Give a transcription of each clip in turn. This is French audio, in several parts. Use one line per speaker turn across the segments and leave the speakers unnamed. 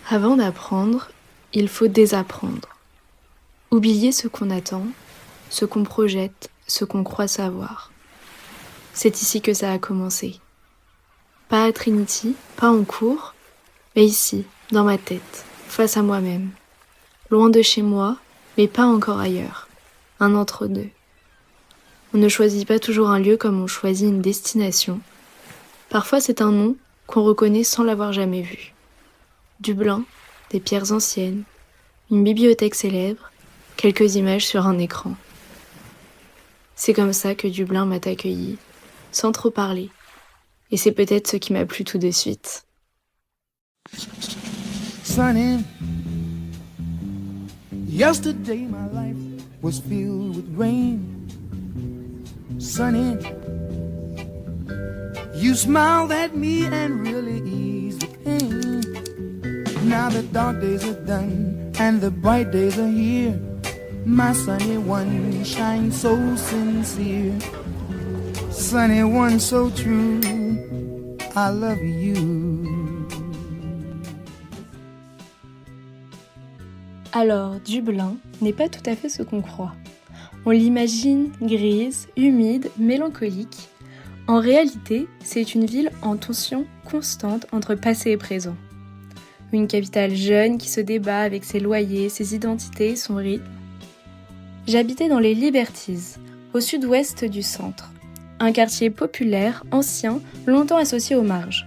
Avant d'apprendre, il faut désapprendre. Oublier ce qu'on attend, ce qu'on projette, ce qu'on croit savoir. C'est ici que ça a commencé. Pas à Trinity, pas en cours, mais ici, dans ma tête, face à moi-même. Loin de chez moi, mais pas encore ailleurs. Un entre-deux. On ne choisit pas toujours un lieu comme on choisit une destination. Parfois c'est un nom qu'on reconnaît sans l'avoir jamais vu. Dublin, des pierres anciennes, une bibliothèque célèbre, quelques images sur un écran. C'est comme ça que Dublin m'a accueilli, sans trop parler. Et c'est peut-être ce qui m'a plu tout de suite.
Sunny, yesterday my life was filled with rain. Sunny, you smiled at me and really eased the pain. Now the dark days are done and the bright days are here. My sunny one shines so sincere. Sunny one so true, I love you.
Alors, Dublin n'est pas tout à fait ce qu'on croit. On l'imagine grise, humide, mélancolique. En réalité, c'est une ville en tension constante entre passé et présent. Une capitale jeune qui se débat avec ses loyers, ses identités, son rythme. J'habitais dans les Liberties, au sud-ouest du centre. Un quartier populaire, ancien, longtemps associé aux marges.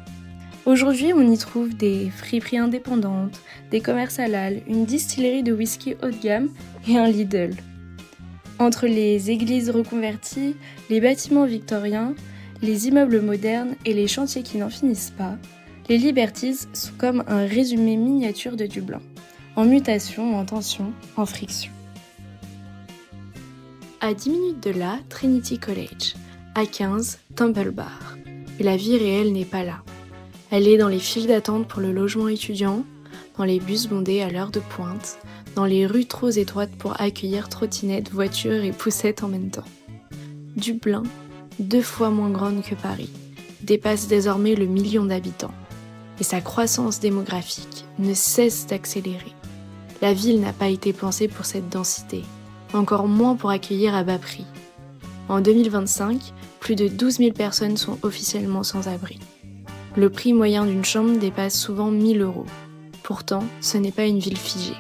Aujourd'hui, on y trouve des friperies indépendantes, des commerces halal, une distillerie de whisky haut de gamme et un Lidl. Entre les églises reconverties, les bâtiments victoriens, les immeubles modernes et les chantiers qui n'en finissent pas, les Liberties sont comme un résumé miniature de Dublin, en mutation, en tension, en friction. À 10 minutes de là, Trinity College, à 15, Temple Bar. Mais la vie réelle n'est pas là. Elle est dans les files d'attente pour le logement étudiant, dans les bus bondés à l'heure de pointe, dans les rues trop étroites pour accueillir trottinettes, voitures et poussettes en même temps. Dublin, 2 fois moins grande que Paris, dépasse désormais le 1 million d'habitants. Et sa croissance démographique ne cesse d'accélérer. La ville n'a pas été pensée pour cette densité, encore moins pour accueillir à bas prix. En 2025, plus de 12 000 personnes sont officiellement sans abri. Le prix moyen d'une chambre dépasse souvent 1 000 €. Pourtant, ce n'est pas une ville figée.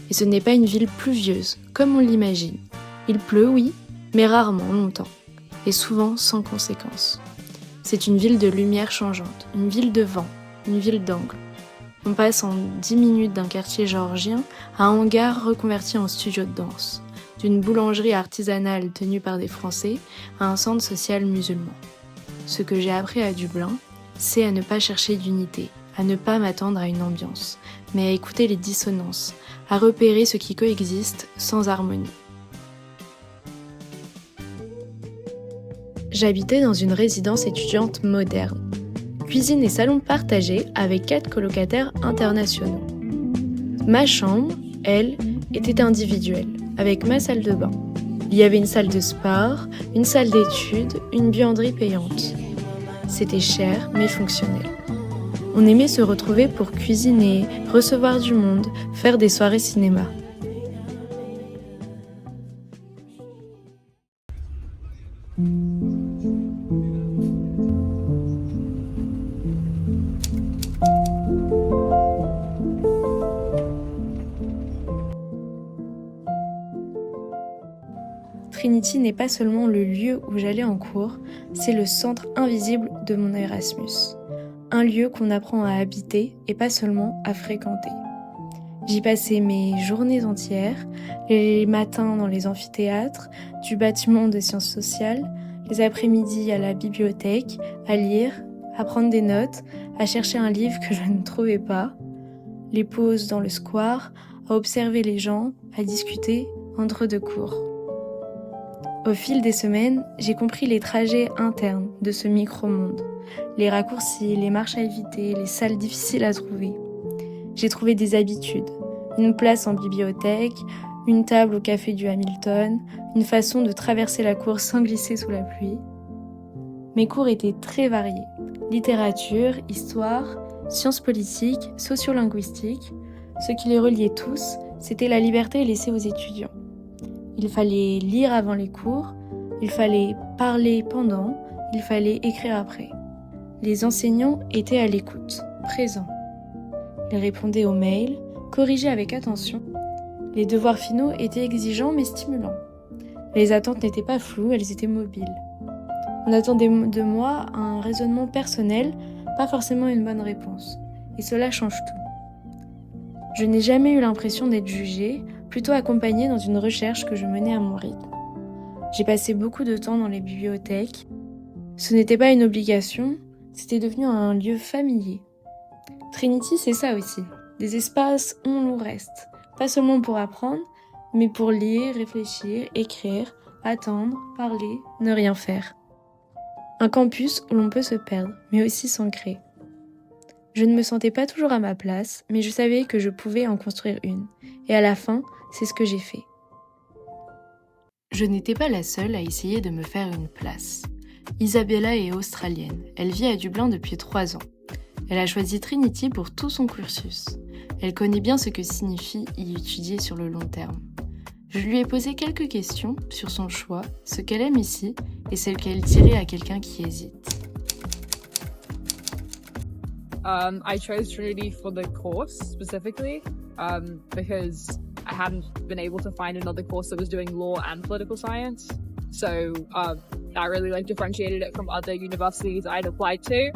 Et ce n'est pas une ville pluvieuse, comme on l'imagine. Il pleut, oui, mais rarement longtemps. Et souvent sans conséquences. C'est une ville de lumière changeante, une ville de vent, une ville d'angle. On passe en 10 minutes d'un quartier géorgien à un hangar reconverti en studio de danse, d'une boulangerie artisanale tenue par des Français à un centre social musulman. Ce que j'ai appris à Dublin, c'est à ne pas chercher d'unité, à ne pas m'attendre à une ambiance, mais à écouter les dissonances, à repérer ce qui coexiste sans harmonie. J'habitais dans une résidence étudiante moderne. Cuisine et salon partagés avec 4 colocataires internationaux. Ma chambre, elle, était individuelle, avec ma salle de bain. Il y avait une salle de sport, une salle d'études, une buanderie payante. C'était cher, mais fonctionnel. On aimait se retrouver pour cuisiner, recevoir du monde, faire des soirées cinéma. Trinity n'est pas seulement le lieu où j'allais en cours, c'est le centre invisible de mon Erasmus. Un lieu qu'on apprend à habiter et pas seulement à fréquenter. J'y passais mes journées entières, les matins dans les amphithéâtres, du bâtiment de sciences sociales, les après-midi à la bibliothèque, à lire, à prendre des notes, à chercher un livre que je ne trouvais pas, les pauses dans le square, à observer les gens, à discuter entre 2 cours. Au fil des semaines, j'ai compris les trajets internes de ce micro-monde, les raccourcis, les marches à éviter, les salles difficiles à trouver. J'ai trouvé des habitudes, une place en bibliothèque, une table au café du Hamilton, une façon de traverser la cour sans glisser sous la pluie. Mes cours étaient très variés, littérature, histoire sciences politiques, sociolinguistiques. Ce qui les reliait tous, c'était la liberté laissée aux étudiants. Il fallait lire avant les cours, il fallait parler pendant, il fallait écrire après. Les enseignants étaient à l'écoute, présents. Ils répondaient aux mails, corrigeaient avec attention. Les devoirs finaux étaient exigeants mais stimulants. Les attentes n'étaient pas floues, elles étaient mobiles. On attendait de moi un raisonnement personnel, pas forcément une bonne réponse. Et cela change tout. Je n'ai jamais eu l'impression d'être jugée, plutôt accompagnée dans une recherche que je menais à mon rythme. J'ai passé beaucoup de temps dans les bibliothèques. Ce n'était pas une obligation, c'était devenu un lieu familier. Trinity, c'est ça aussi. Des espaces où l'on reste. Pas seulement pour apprendre, mais pour lire, réfléchir, écrire, attendre, parler, ne rien faire. Un campus où l'on peut se perdre, mais aussi s'ancrer. Je ne me sentais pas toujours à ma place, mais je savais que je pouvais en construire une. Et à la fin, c'est ce que j'ai fait. Je n'étais pas la seule à essayer de me faire une place. Isabella est australienne. Elle vit à Dublin depuis 3 ans. Elle a choisi Trinity pour tout son cursus. Elle connaît bien ce que signifie y étudier sur le long terme. Je lui ai posé quelques questions sur son choix, ce qu'elle aime ici et ce qu'elle dirait à quelqu'un qui hésite.
I chose Trinity for the course specifically because I hadn't been able to find another course that was doing law and political science. So that really differentiated it from other universities I'd applied to.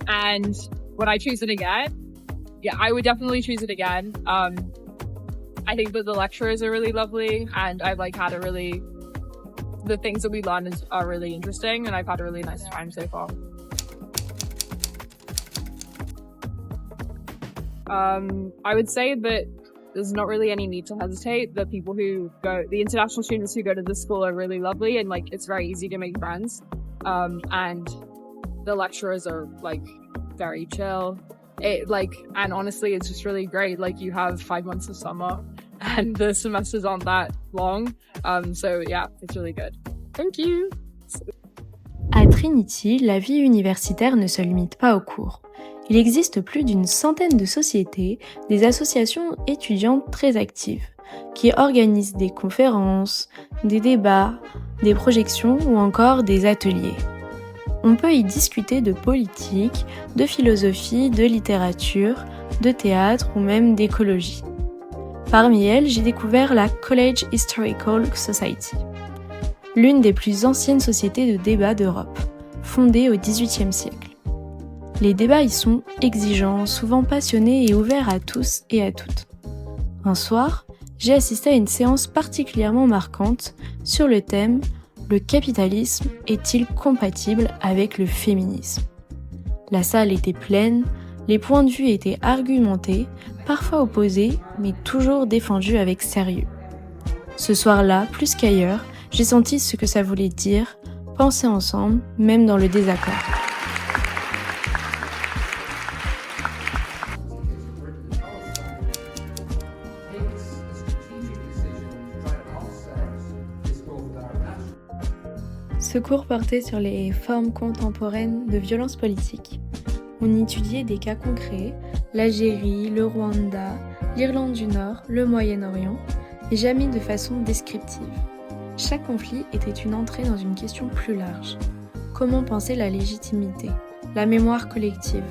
And would I choose it again? Yeah, I would definitely choose it again. I think that the lecturers are really lovely, and I've had the things that we learn are really interesting, and I've had a really nice time so far. I would say that there's not really any need to hesitate. The international students who go to this school are really lovely, and it's very easy to make friends. And the lecturers are very chill. And honestly, it's just really great. You have 5 months of summer, and the semesters aren't that long. So yeah, it's really good. Thank you.
À Trinity, la vie universitaire ne se limite pas aux cours. Il existe plus d'une centaine de sociétés, des associations étudiantes très actives, qui organisent des conférences, des débats, des projections ou encore des ateliers. On peut y discuter de politique, de philosophie, de littérature, de théâtre ou même d'écologie. Parmi elles, j'ai découvert la College Historical Society, l'une des plus anciennes sociétés de débat d'Europe, fondée au XVIIIe siècle. Les débats y sont exigeants, souvent passionnés et ouverts à tous et à toutes. Un soir, j'ai assisté à une séance particulièrement marquante sur le thème « Le capitalisme est-il compatible avec le féminisme ?» La salle était pleine, les points de vue étaient argumentés, parfois opposés, mais toujours défendus avec sérieux. Ce soir-là, plus qu'ailleurs, j'ai senti ce que ça voulait dire, penser ensemble, même dans le désaccord. Ce cours portait sur les formes contemporaines de violence politique. On étudiait des cas concrets, l'Algérie, le Rwanda, l'Irlande du Nord, le Moyen-Orient, et jamais de façon descriptive. Chaque conflit était une entrée dans une question plus large. Comment penser la légitimité, la mémoire collective,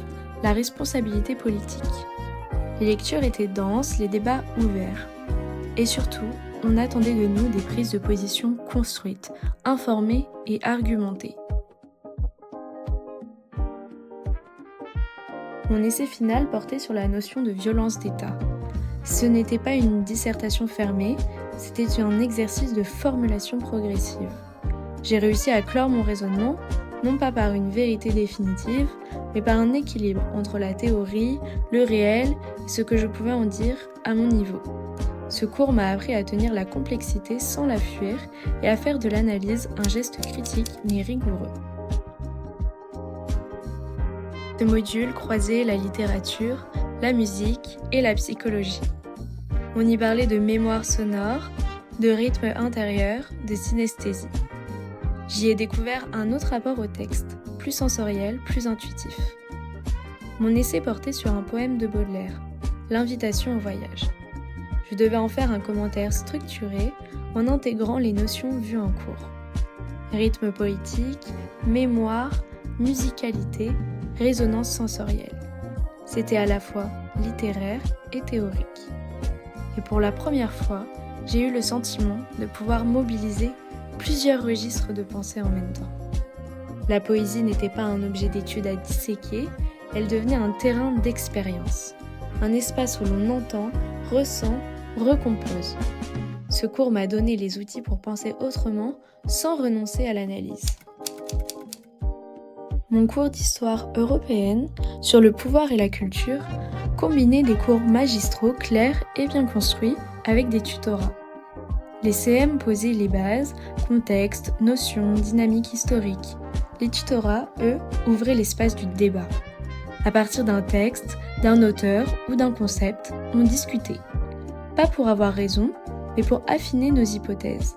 la responsabilité politique ? Les lectures étaient denses, les débats ouverts. Et surtout, on attendait de nous des prises de position construites, informées et argumentées. Mon essai final portait sur la notion de violence d'État. Ce n'était pas une dissertation fermée, c'était un exercice de formulation progressive. J'ai réussi à clore mon raisonnement, non pas par une vérité définitive, mais par un équilibre entre la théorie, le réel et ce que je pouvais en dire à mon niveau. Ce cours m'a appris à tenir la complexité sans la fuir et à faire de l'analyse un geste critique mais rigoureux. Ce module croisait la littérature, la musique et la psychologie. On y parlait de mémoire sonore, de rythme intérieur, de synesthésie. J'y ai découvert un autre rapport au texte, plus sensoriel, plus intuitif. Mon essai portait sur un poème de Baudelaire, L'invitation au voyage. Je devais en faire un commentaire structuré en intégrant les notions vues en cours. Rythme poétique, mémoire, musicalité, résonance sensorielle. C'était à la fois littéraire et théorique. Et pour la première fois, j'ai eu le sentiment de pouvoir mobiliser plusieurs registres de pensée en même temps. La poésie n'était pas un objet d'étude à disséquer, elle devenait un terrain d'expérience, un espace où l'on entend, ressent, recompose. Ce cours m'a donné les outils pour penser autrement sans renoncer à l'analyse. Mon cours d'histoire européenne sur le pouvoir et la culture combinait des cours magistraux clairs et bien construits avec des tutorats. Les CM posaient les bases, contexte, notions, dynamique historique. Les tutorats, eux, ouvraient l'espace du débat. À partir d'un texte, d'un auteur ou d'un concept, on discutait. Pas pour avoir raison, mais pour affiner nos hypothèses.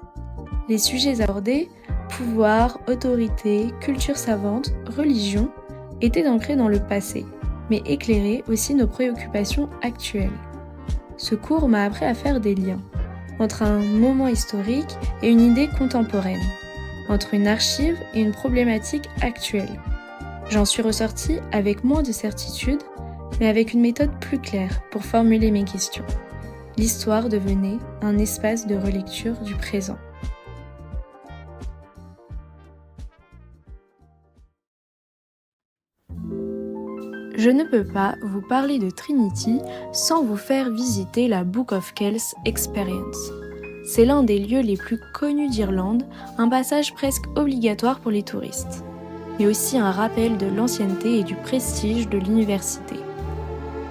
Les sujets abordés, pouvoir, autorité, culture savante, religion, étaient ancrés dans le passé, mais éclairaient aussi nos préoccupations actuelles. Ce cours m'a appris à faire des liens entre un moment historique et une idée contemporaine, entre une archive et une problématique actuelle. J'en suis ressortie avec moins de certitude, mais avec une méthode plus claire pour formuler mes questions. L'histoire devenait un espace de relecture du présent. Je ne peux pas vous parler de Trinity sans vous faire visiter la Book of Kells Experience. C'est l'un des lieux les plus connus d'Irlande, un passage presque obligatoire pour les touristes, mais aussi un rappel de l'ancienneté et du prestige de l'université.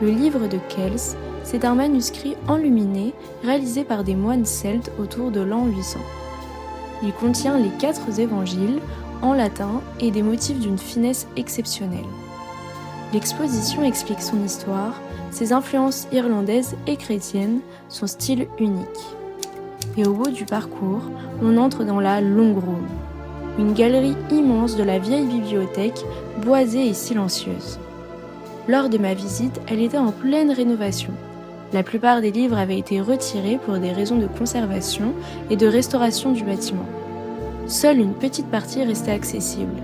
Le livre de Kells, c'est un manuscrit enluminé réalisé par des moines celtes autour de l'an 800. Il contient les 4 évangiles en latin et des motifs d'une finesse exceptionnelle. L'exposition explique son histoire, ses influences irlandaises et chrétiennes, son style unique. Et au bout du parcours, on entre dans la Long Room, une galerie immense de la vieille bibliothèque, boisée et silencieuse. Lors de ma visite, elle était en pleine rénovation. La plupart des livres avaient été retirés pour des raisons de conservation et de restauration du bâtiment. Seule une petite partie restait accessible.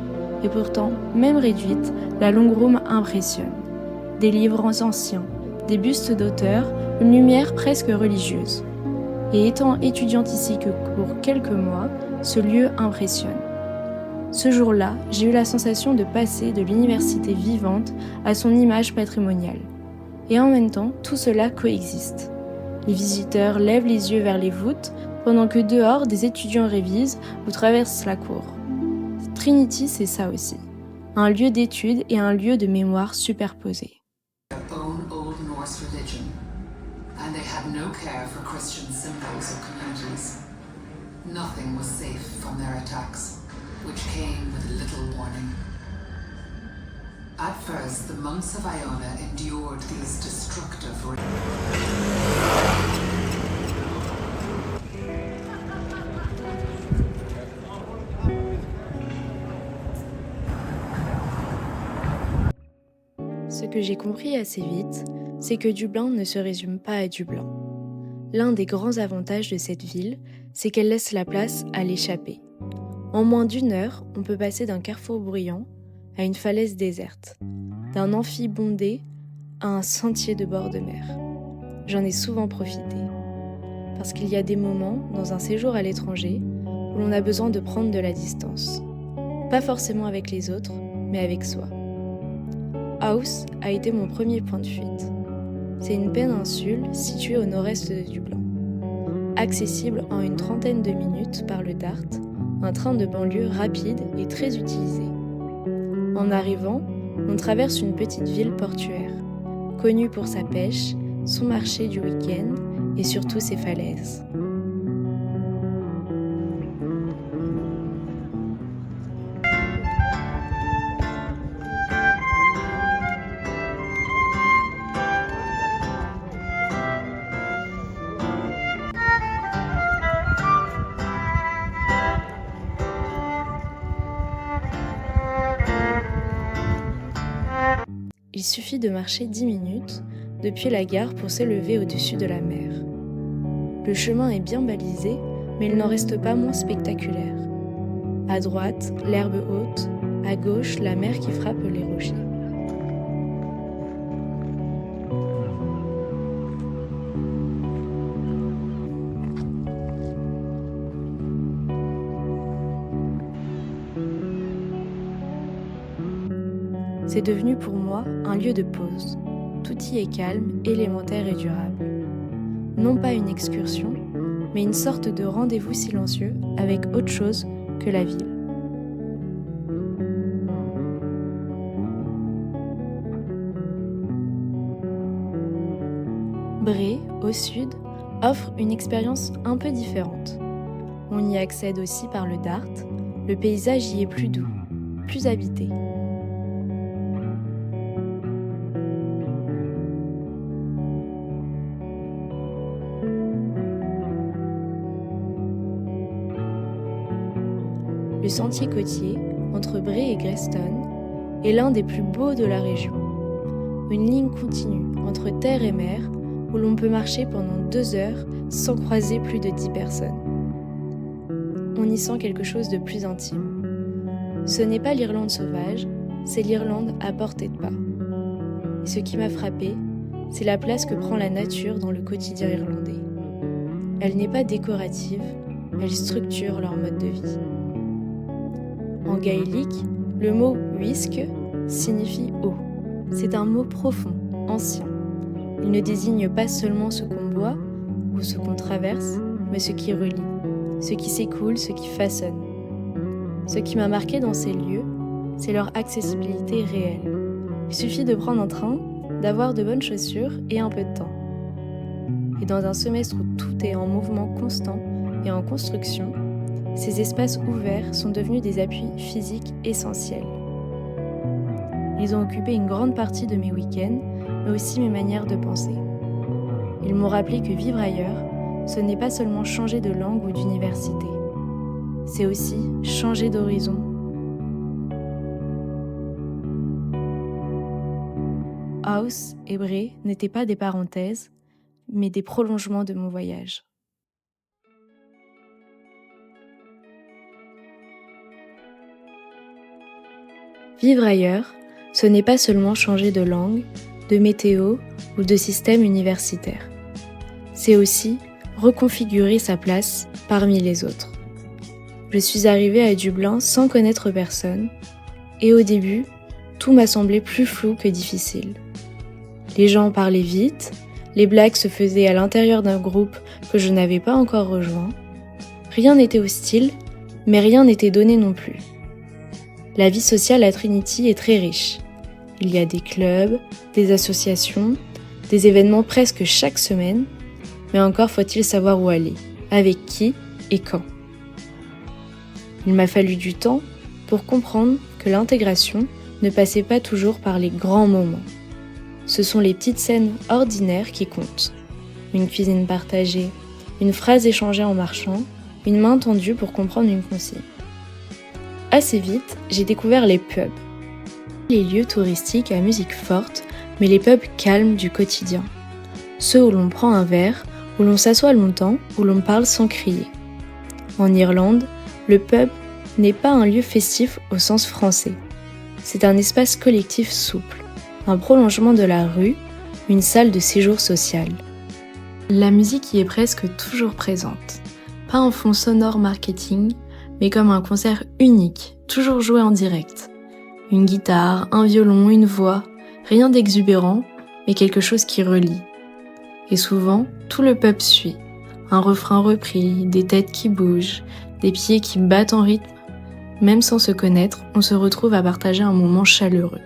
Et pourtant, même réduite, la Long Room impressionne. Des livres anciens, des bustes d'auteurs, une lumière presque religieuse. Et étant étudiante ici que pour quelques mois, ce lieu impressionne. Ce jour-là, j'ai eu la sensation de passer de l'université vivante à son image patrimoniale. Et en même temps, tout cela coexiste. Les visiteurs lèvent les yeux vers les voûtes, pendant que dehors, des étudiants révisent ou traversent la cour. Trinity, c'est ça aussi. Un lieu d'étude et un lieu de mémoire superposés.
And they had no care for Christian symbols or communities. Nothing was safe from their attacks, which came with little warning. At first, the monks of Iona endured these destructive
Ce que j'ai compris assez vite, c'est que Dublin ne se résume pas à Dublin. L'un des grands avantages de cette ville, c'est qu'elle laisse la place à l'échappée. En moins d'1 heure, on peut passer d'un carrefour bruyant à une falaise déserte, d'un amphi bondé à un sentier de bord de mer. J'en ai souvent profité, parce qu'il y a des moments, dans un séjour à l'étranger, où l'on a besoin de prendre de la distance. Pas forcément avec les autres, mais avec soi. House a été mon premier point de fuite. C'est une péninsule située au nord-est de Dublin. Accessible en une trentaine de minutes par le Dart, un train de banlieue rapide et très utilisé. En arrivant, on traverse une petite ville portuaire, connue pour sa pêche, son marché du week-end et surtout ses falaises. Il suffit de marcher 10 minutes depuis la gare pour s'élever au-dessus de la mer. Le chemin est bien balisé, mais il n'en reste pas moins spectaculaire. À droite, l'herbe haute, à gauche, la mer qui frappe les rochers. C'est devenu pour moi un lieu de pause. Tout y est calme, élémentaire et durable. Non pas une excursion, mais une sorte de rendez-vous silencieux avec autre chose que la ville. Bray, au sud, offre une expérience un peu différente. On y accède aussi par le Dart. Le paysage y est plus doux, plus habité. Le sentier côtier, entre Bray et Greyston, est l'un des plus beaux de la région. Une ligne continue entre terre et mer où l'on peut marcher pendant 2 heures sans croiser plus de 10 personnes. On y sent quelque chose de plus intime. Ce n'est pas l'Irlande sauvage, c'est l'Irlande à portée de pas. Et ce qui m'a frappée, c'est la place que prend la nature dans le quotidien irlandais. Elle n'est pas décorative, elle structure leur mode de vie. En gaélique, le mot « uisce » signifie « eau ». C'est un mot profond, ancien. Il ne désigne pas seulement ce qu'on boit ou ce qu'on traverse, mais ce qui relie, ce qui s'écoule, ce qui façonne. Ce qui m'a marqué dans ces lieux, c'est leur accessibilité réelle. Il suffit de prendre un train, d'avoir de bonnes chaussures et un peu de temps. Et dans un semestre où tout est en mouvement constant et en construction, ces espaces ouverts sont devenus des appuis physiques essentiels. Ils ont occupé une grande partie de mes week-ends, mais aussi mes manières de penser. Ils m'ont rappelé que vivre ailleurs, ce n'est pas seulement changer de langue ou d'université. C'est aussi changer d'horizon. House et Bray n'étaient pas des parenthèses, mais des prolongements de mon voyage. Vivre ailleurs, ce n'est pas seulement changer de langue, de météo ou de système universitaire. C'est aussi reconfigurer sa place parmi les autres. Je suis arrivée à Dublin sans connaître personne, et au début, tout m'a semblé plus flou que difficile. Les gens parlaient vite, les blagues se faisaient à l'intérieur d'un groupe que je n'avais pas encore rejoint. Rien n'était hostile, mais rien n'était donné non plus. La vie sociale à Trinity est très riche. Il y a des clubs, des associations, des événements presque chaque semaine, mais encore faut-il savoir où aller, avec qui et quand. Il m'a fallu du temps pour comprendre que l'intégration ne passait pas toujours par les grands moments. Ce sont les petites scènes ordinaires qui comptent. Une cuisine partagée, une phrase échangée en marchant, une main tendue pour comprendre une consigne. Assez vite, j'ai découvert les pubs. Les lieux touristiques à musique forte, mais les pubs calmes du quotidien. Ceux où l'on prend un verre, où l'on s'assoit longtemps, où l'on parle sans crier. En Irlande, le pub n'est pas un lieu festif au sens français. C'est un espace collectif souple, un prolongement de la rue, une salle de séjour social. La musique y est presque toujours présente. Pas un fond sonore marketing, mais comme un concert unique, toujours joué en direct. Une guitare, un violon, une voix, rien d'exubérant, mais quelque chose qui relie. Et souvent, tout le pub suit. Un refrain repris, des têtes qui bougent, des pieds qui battent en rythme. Même sans se connaître, on se retrouve à partager un moment chaleureux.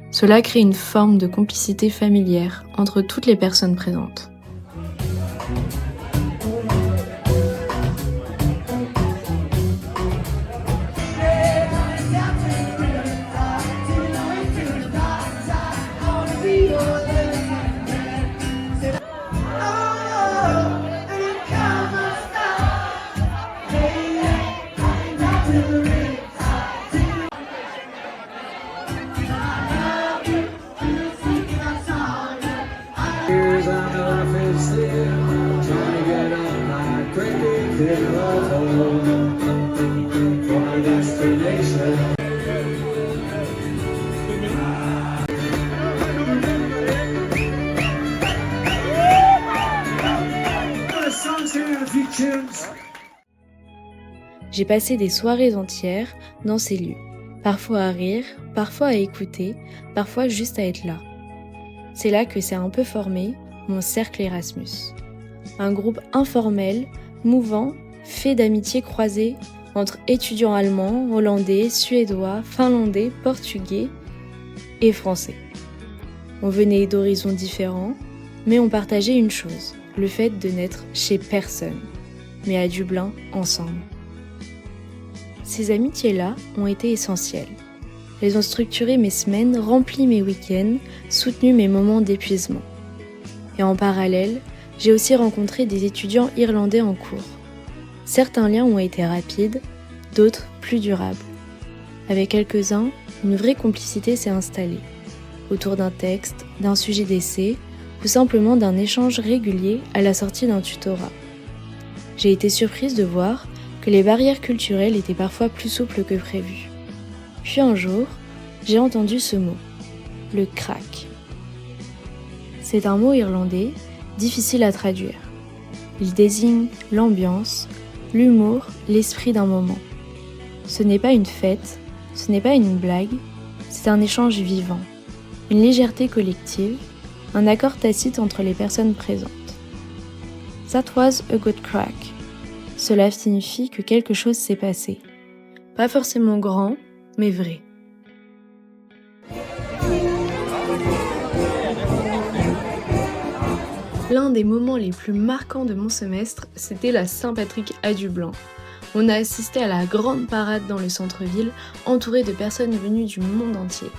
Cela crée une forme de complicité familière entre toutes les personnes présentes.
tears and life is still trying to get on my cricket field of home for my destination.
J'ai passé des soirées entières dans ces lieux, parfois à rire, parfois à écouter, parfois juste à être là. C'est là que s'est un peu formé mon cercle Erasmus. Un groupe informel, mouvant, fait d'amitiés croisées entre étudiants allemands, hollandais, suédois, finlandais, portugais et français. On venait d'horizons différents, mais on partageait une chose, le fait de n'être chez personne, mais à Dublin ensemble. Ces amitiés-là ont été essentielles. Elles ont structuré mes semaines, rempli mes week-ends, soutenu mes moments d'épuisement. Et en parallèle, j'ai aussi rencontré des étudiants irlandais en cours. Certains liens ont été rapides, d'autres plus durables. Avec quelques-uns, une vraie complicité s'est installée, autour d'un texte, d'un sujet d'essai, ou simplement d'un échange régulier à la sortie d'un tutorat. J'ai été surprise de voir que les barrières culturelles étaient parfois plus souples que prévu. Puis un jour, j'ai entendu ce mot, le crack. C'est un mot irlandais, difficile à traduire. Il désigne l'ambiance, l'humour, l'esprit d'un moment. Ce n'est pas une fête, ce n'est pas une blague, c'est un échange vivant, une légèreté collective, un accord tacite entre les personnes présentes. That was a good crack. Cela signifie que quelque chose s'est passé. Pas forcément grand, mais vrai. L'un des moments les plus marquants de mon semestre, c'était la Saint-Patrick à Dublin. On a assisté à la grande parade dans le centre-ville, entouré de personnes venues du monde entier.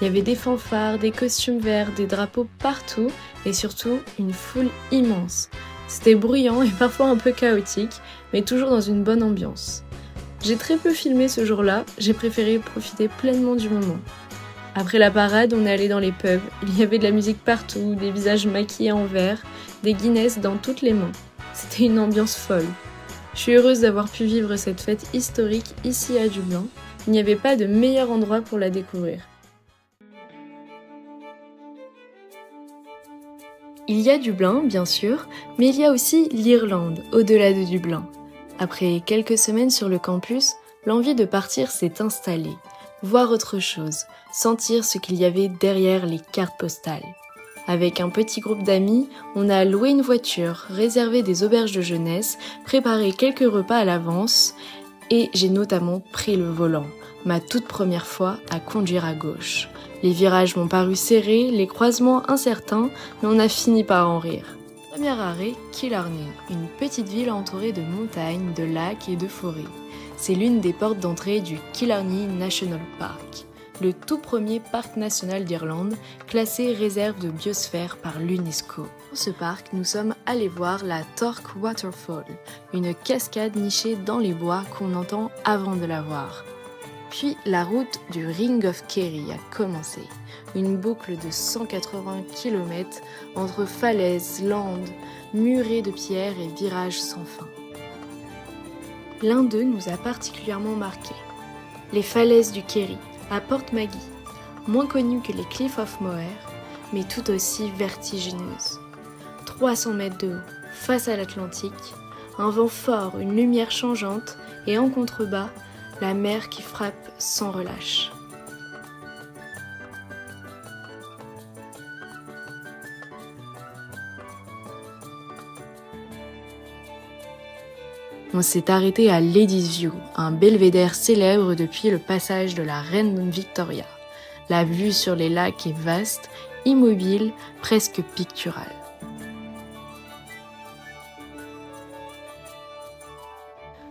Il y avait des fanfares, des costumes verts, des drapeaux partout et surtout une foule immense. C'était bruyant et parfois un peu chaotique, mais toujours dans une bonne ambiance. J'ai très peu filmé ce jour-là, j'ai préféré profiter pleinement du moment. Après la parade, on est allé dans les pubs, il y avait de la musique partout, des visages maquillés en vert, des Guinness dans toutes les mains. C'était une ambiance folle. Je suis heureuse d'avoir pu vivre cette fête historique ici à Dublin. Il n'y avait pas de meilleur endroit pour la découvrir. Il y a Dublin, bien sûr, mais il y a aussi l'Irlande, au-delà de Dublin. Après quelques semaines sur le campus, l'envie de partir s'est installée, voir autre chose, sentir ce qu'il y avait derrière les cartes postales. Avec un petit groupe d'amis, on a loué une voiture, réservé des auberges de jeunesse, préparé quelques repas à l'avance et j'ai notamment pris le volant, ma toute première fois à conduire à gauche. Les virages m'ont paru serrés, les croisements incertains, mais on a fini par en rire. Premier arrêt, Killarney, une petite ville entourée de montagnes, de lacs et de forêts. C'est l'une des portes d'entrée du Killarney National Park, le tout premier parc national d'Irlande, classé réserve de biosphère par l'UNESCO. Dans ce parc, nous sommes allés voir la Torc Waterfall, une cascade nichée dans les bois qu'on entend avant de la voir. Puis la route du Ring of Kerry a commencé, une boucle de 180 km entre falaises, landes, murets de pierres et virages sans fin. L'un d'eux nous a particulièrement marqués, les falaises du Kerry, à Portmagee, moins connues que les Cliffs of Moher, mais tout aussi vertigineuses. 300 mètres de haut, face à l'Atlantique, un vent fort, une lumière changeante et en contrebas, la mer qui frappe sans relâche. On s'est arrêté à Ladies View, un belvédère célèbre depuis le passage de la reine Victoria. La vue sur les lacs est vaste, immobile, presque picturale.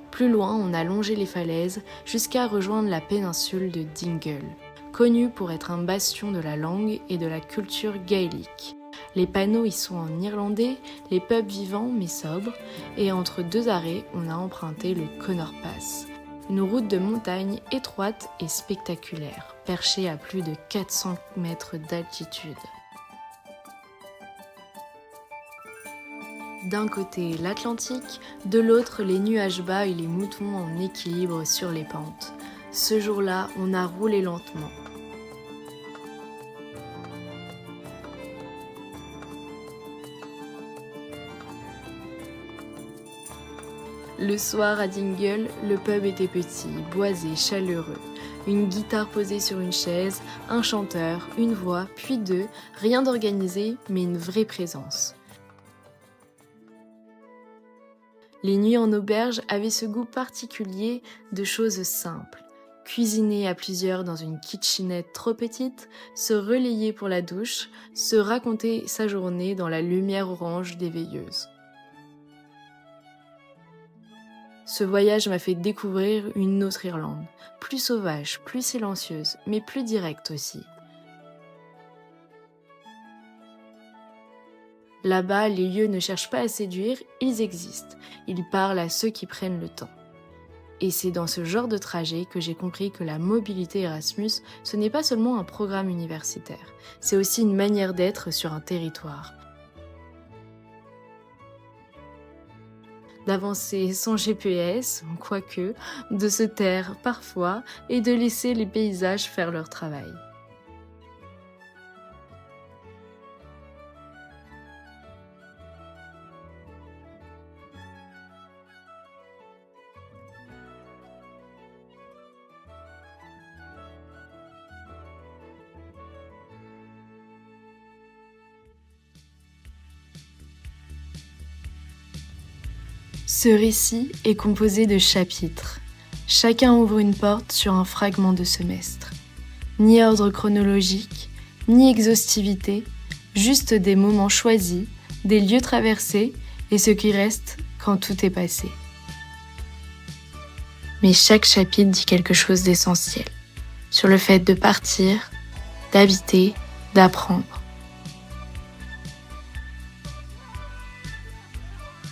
Plus loin, on a longé les falaises jusqu'à rejoindre la péninsule de Dingle, connue pour être un bastion de la langue et de la culture gaélique. Les panneaux y sont en irlandais, les pubs vivants mais sobres, et entre deux arrêts, on a emprunté le Connor Pass, une route de montagne étroite et spectaculaire, perchée à plus de 400 mètres d'altitude. D'un côté l'Atlantique, de l'autre les nuages bas et les moutons en équilibre sur les pentes. Ce jour-là, on a roulé lentement. Le soir à Dingle, le pub était petit, boisé, chaleureux. Une guitare posée sur une chaise, un chanteur, une voix, puis deux, rien d'organisé, mais une vraie présence. Les nuits en auberge avaient ce goût particulier de choses simples. Cuisiner à plusieurs dans une kitchenette trop petite, se relayer pour la douche, se raconter sa journée dans la lumière orange des veilleuses. Ce voyage m'a fait découvrir une autre Irlande, plus sauvage, plus silencieuse, mais plus directe aussi. Là-bas, les lieux ne cherchent pas à séduire, ils existent. Ils parlent à ceux qui prennent le temps. Et c'est dans ce genre de trajet que j'ai compris que la mobilité Erasmus, ce n'est pas seulement un programme universitaire, c'est aussi une manière d'être sur un territoire. D'avancer sans GPS, quoique, de se taire parfois et de laisser les paysages faire leur travail. Ce récit est composé de chapitres. Chacun ouvre une porte sur un fragment de semestre. Ni ordre chronologique, ni exhaustivité, juste des moments choisis, des lieux traversés et ce qui reste quand tout est passé. Mais chaque chapitre dit quelque chose d'essentiel, sur le fait de partir, d'habiter, d'apprendre.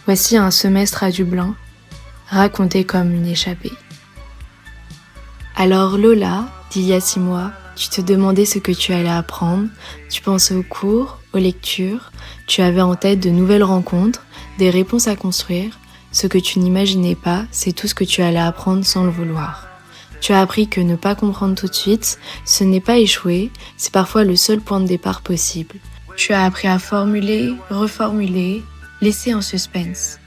Voici un semestre à Dublin, raconté comme une échappée. Alors Lola, d'il y a 6 mois, tu te demandais ce que tu allais apprendre, tu pensais aux cours, aux lectures, tu avais en tête de nouvelles rencontres, des réponses à construire. Ce que tu n'imaginais pas, c'est tout ce que tu allais apprendre sans le vouloir. Tu as appris que ne pas comprendre tout de suite, ce n'est pas échouer, c'est parfois le seul point de départ possible. Tu as appris à formuler, reformuler, laisser en suspense.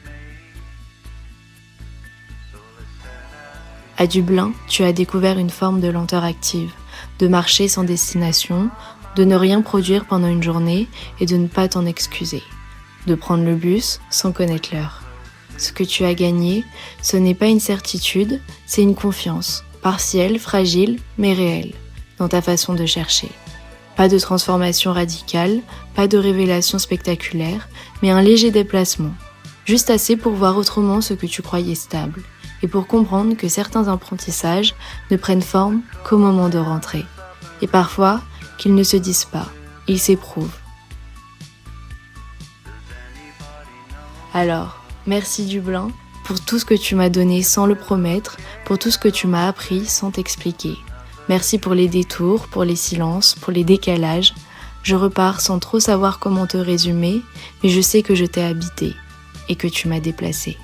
À Dublin, tu as découvert une forme de lenteur active, de marcher sans destination, de ne rien produire pendant une journée et de ne pas t'en excuser, de prendre le bus sans connaître l'heure. Ce que tu as gagné, ce n'est pas une certitude, c'est une confiance, partielle, fragile, mais réelle, dans ta façon de chercher. Pas de transformation radicale, pas de révélation spectaculaire, mais un léger déplacement, juste assez pour voir autrement ce que tu croyais stable, et pour comprendre que certains apprentissages ne prennent forme qu'au moment de rentrer, et parfois qu'ils ne se disent pas, ils s'éprouvent. Alors, merci Dublin pour tout ce que tu m'as donné sans le promettre, pour tout ce que tu m'as appris sans t'expliquer. Merci pour les détours, pour les silences, pour les décalages. Je repars sans trop savoir comment te résumer, mais je sais que je t'ai habité et que tu m'as déplacé.